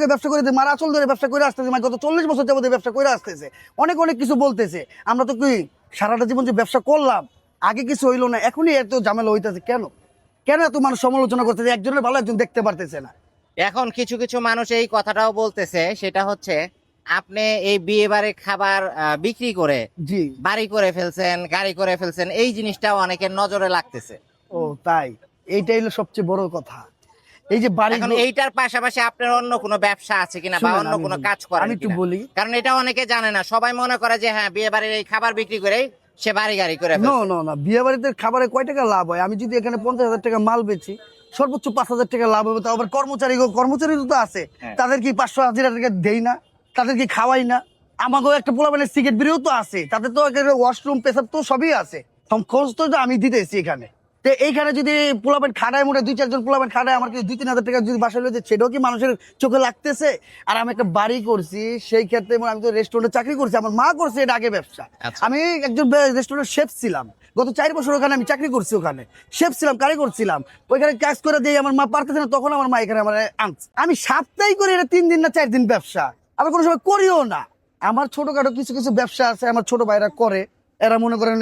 থেকে ব্যবসা করে মার আঁচল ধরে ব্যবসা করে আসতেছে, মা গত 40 বছর যাবত ব্যবসা করে আসতেছে, অনেক অনেক কিছু বলতেছে। আমরা তো কি সারাটা জীবন যে ব্যবসা করলাম, আগে কিছু হইলো না, এখনই এত ঝামেলা হইতেছে কেন? কেন এত মানুষ সমালোচনা করতেছে, একজনের ভালো একজন দেখতে পারতেছে না? এখন কিছু কিছু মানুষ এই কথাটাও বলতেছে, সেটা হচ্ছে আপনি এই বিয়ে বাড়ির খাবার বিক্রি করে জি। বাড়ি করে ফেলছেন, গাড়ি করে ফেলছেন, এই জিনিসটাও অনেকের নজরে লাগতেছে। ও তাই, এইটাই হলো সবচেয়ে বড় কথা। এই যে বাড়ি, এখন এইটার পাশাপাশি আপনার অন্য কোনো ব্যবসা আছে কিনা বা অন্য কোনো কাজ করেন আমি একটু কিনা? বলি। কারণ এটা অনেকে জানে না, সবাই মনে করে যে হ্যাঁ বিয়ে বাড়ির এই খাবার বিক্রি করেই সে বাড়ি গাড়ি করে নো ফেলছে। নো না, বিয়ে বাড়িতে খাবারে কয় টাকা লাভ হয়? আমি যদি এখানে 50,000 টাকা মাল বেচি, সর্বোচ্চ 5,000 টাকা লাভ হবে। তো আবার কর্মচারী তো আছে, হ্যাঁ। তাদের কি 500 হাজার টাকা দেই না? তাদের কি খাওয়াই না? আমাকেও একটা পোলাপানের সিগারেট বিড়িও তো আছে, তাদের তো ওয়াশরুম পেশাব তো সবই আছে, খরচ তো আমি দিতেছি এখানে। তো এইখানে যদি পোলাপান খাটায়, মোটে 2-4 জন পোলাপান খাটায়, আমার কি 2-3 হাজার টাকা যদি বাসায় লইতে, সেটাও কি মানুষের চোখে লাগতেছে? আর আমি একটা বাড়ি করছি, সেই ক্ষেত্রে আমি তো রেস্টুরেন্টে চাকরি করছি, আমার মা করছে এটা আগে ব্যবসা। আচ্ছা। আমি একজন রেস্টুরেন্ট শেফ ছিলাম, গত 4 বছর ওখানে আমি চাকরি করছি, ওখানে শেফ ছিলাম, কারিগর ছিলাম। ওইখানে কাজ করে দিয়ে আমার মা পারতেছে না, তখন আমার মা এখানে আমার আনছে। আমি সপ্তাহে করি এটা 3 দিন না 4 দিন ব্যবসা, আবার কোনো সময় করিও না। আমার ছোটখাটো কিছু কিছু ব্যবসা আছে, আমার ছোট ভাইরা করে। এরা মনে করেন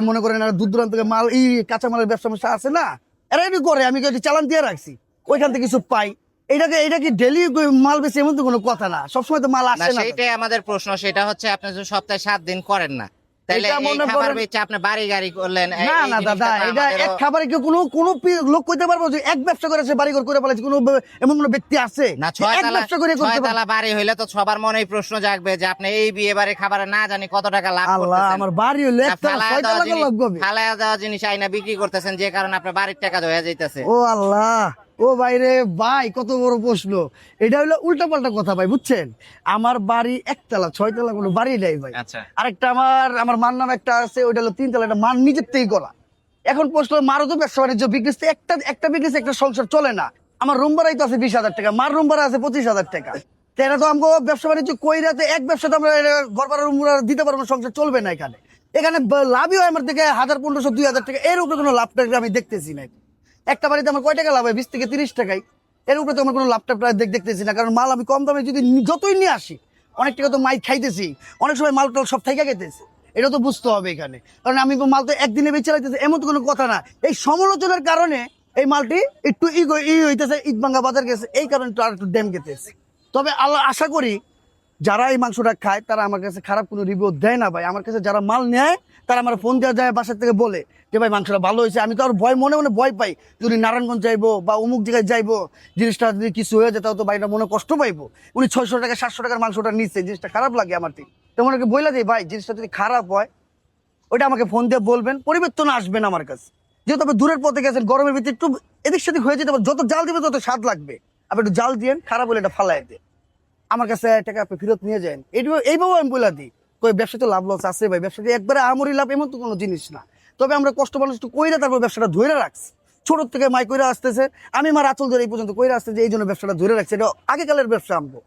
মনে করেন দূর দূরান্ত থেকে মাল, কাঁচামালের ব্যবসা আছে না, এরা এমনি করে। আমি চালান দিয়ে রাখছি, ওইখান থেকে কিছু পাই। এটা কি ডেলি মাল বেশি এমন তো কোনো কথা না, সবসময় তো মাল না, আসে না। সেইটাই আমাদের প্রশ্ন। সেটা হচ্ছে আপনি যদি সপ্তাহে 7 দিন করেন না, তাহলে এটা এই মনে খাবার করেন- বেচে আপনি বাড়ি গাড়ি করলেন, না এই না জিনিসটা দাদা, তো এটা আমাদেরও- এক খাবারে কেউ কোনো লোক কইতে পারবো যে এক ব্যবসা করেছে বাড়ি ঘর করে ফেলেছে? এমন কোনো ব্যক্তি আছে না, যে এক ব্যবসা করে করতে পারবে? 6 তলা বাড়ি হইলে তো সবার মনেই প্রশ্ন জাগবে যে আপনি এই বিয়ে বাড়ি খাবারে না জানি কত টাকা লাভ আল্লাহ, করতেছেন। আমার বাড়ি হলে না, একটা ফালায়া 6 দেওয়া টাকা জিনিস- লাভ হবে। ফালায়া দেওয়া জিনিস আইনা বিক্রি করতেছেন, যে কারণে আপনার বাড়ির টাকা ধোয়া যাইতেছে। ও আল্লাহ, ও বাইরে ভাই, কত বড় প্রশ্ন! এটা হলো উল্টা পাল্টা কথা ভাই, বুঝছেন? আমার বাড়ি 1 তলা, 6 তলা কোনো বাড়ি নাই ভাই। আচ্ছা। আরেকটা আমার মার নাম একটা আছে, ওইটা হলো 3 তলা, এটা মার নিজের থেকেই করা। এখন প্রশ্ন, মারও তো ব্যবসা বাণিজ্য, বিজনেস একটা বিজনেস একটা সংসার চলে না। আমার রুম ভাড়াই তো আছে 20,000 টাকা, মার রুম ভাড়া আছে 25,000 টাকা। তো এরা তো আমাকে ব্যবসা বাণিজ্য কইরাতে এক ব্যবসাতে আমরা ঘর ভাড়া রুম ভাড়া দিতে পারবো না, সংসার চলবে না। এখানে লাভই হয় আমার থেকে 1,000, 1,500, 2,000 টাকা, এর উপরে কোনো লাভ টাকা আমি দেখতেছি না। একটা বাড়িতে আমার কয় টাকা লাভ হয়? 20 থেকে 30 টাকাই। এর উপরে তো আমার কোনো লাভ টাকা দেখতেছি না, কারণ মাল আমি কম দামে যদি যতই নিয়ে আসি, অনেক টাকা তো মাই খাইতেছি, অনেক সময় মাল টাল সব থেকে গেতেছে। এটা তো বুঝতে হবে এখানে, কারণ আমি মাল তো একদিনে বেঁচে রাখতেছি এমন তো কোনো কথা না। এই সমালোচনার কারণে এই মালটি একটু হইতেছে, ঈদ ভাঙ্গা বাজার গেছে, এই কারণে একটু আর একটু ড্যাম গেতেছে। তবে আল্লাহ, আশা করি যারা এই মাংসটা খায় তারা আমার কাছে খারাপ কোনো রিভিউ দেয় না ভাই। আমার কাছে যারা মাল নেয় তারা আমার ফোন দেওয়া যায়, বাসার থেকে বলে যে ভাই মাংসটা ভালো হয়েছে। আমি তো আর মনে মনে ভয় পাই, যদি নারায়ণগঞ্জ যাইবো বা অমুক জায়গায় যাইবো, জিনিসটা যদি কিছু হয়ে যায় তাও তো ভাইটা মনে কষ্ট পাইবো। উনি 600 টাকা 700 টাকার মাংসটা নিচ্ছে, জিনিসটা খারাপ লাগে আমার ঠিক। তেমন ওকে বইলা দিই, ভাই জিনিসটা যদি খারাপ হয় ওইটা আমাকে ফোন দিয়ে বলবেন, পরিবর্তন আসবেন আমার কাছে। যেহেতু আপনি দূরের পথে গেছেন, গরমের ভিতরে একটু এদিক সেদিক হয়ে যেতে পারে, যত জাল দিবে তত স্বাদ লাগবে। আপনি একটু জাল দিয়েন, খারাপ হলে এটা ফালাই দেন, আমার কাছে টাকা আপনি ফেরত নিয়ে যান। এইভাবে আমি বলে দিই। কই ব্যবসা তো লাভ লস আছে ভাই, ব্যবসাটা একবারে আমরি লাভ এমন তো কোনো জিনিস না। তবে আমরা কষ্ট মানুষ একটু কইরা তারপর ব্যবসাটা ধরে রাখছি, ছোট থেকে মাই কইরা আসতেছে। আমি আমার আঁচল ধরে এই পর্যন্ত কইরা আসতে, যে এই জন্য ব্যবসাটা ধরে রাখছি। এটা আগেকালের ব্যবসা আমগো।